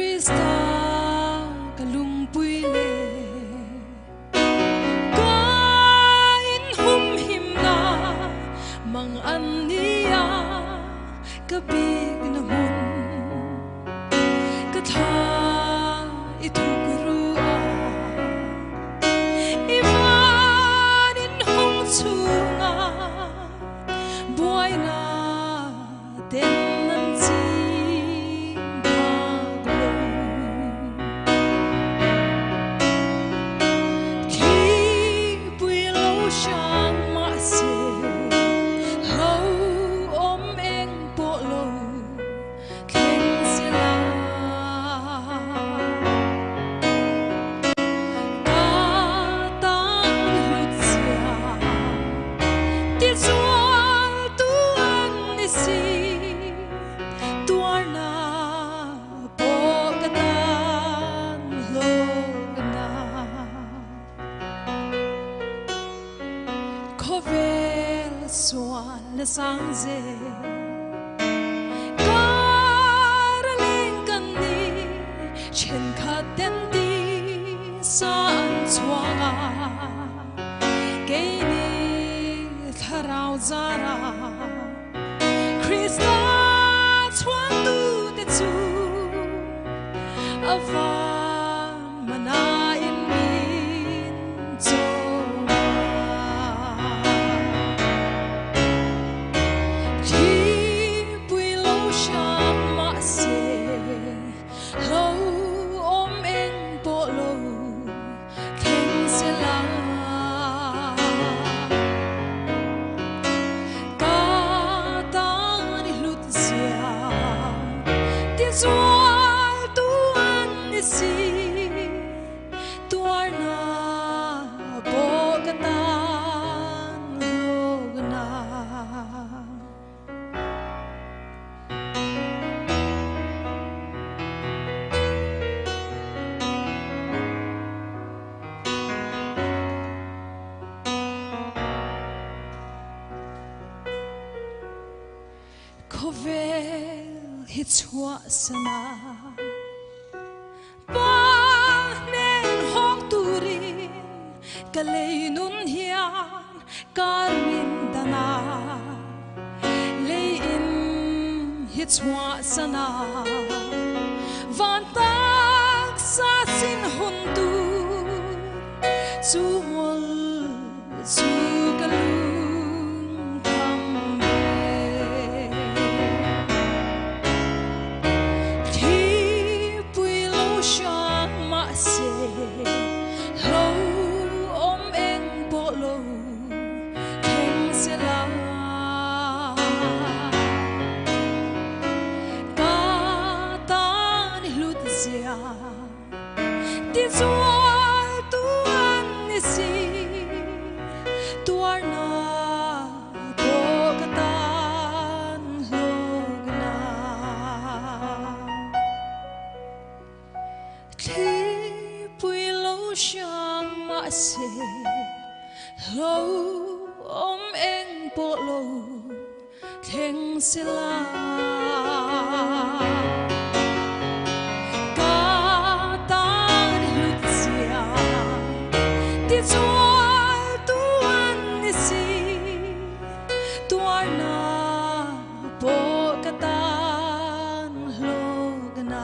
Krista kalumpui le kain hum him na mang ania kabig na hun katha itukruwa imanin hong chunga buai na ten nan chi la sang ze karaling kan ni chen khat den di san chwanga ke ni tharau zara Krista chwang tu te chu ava mana in min cho Kovel hitchwa sana ba nen hong turin kalei nun hian karin dana lei in hitchwa sana van tak sa sin hundu chu mol chu kalu ti zual tuan ni si tuar na bogatan logna ti pui lo shang ma se lo om eng po lo theng sila zual tuan ni si tuar na bogatan logna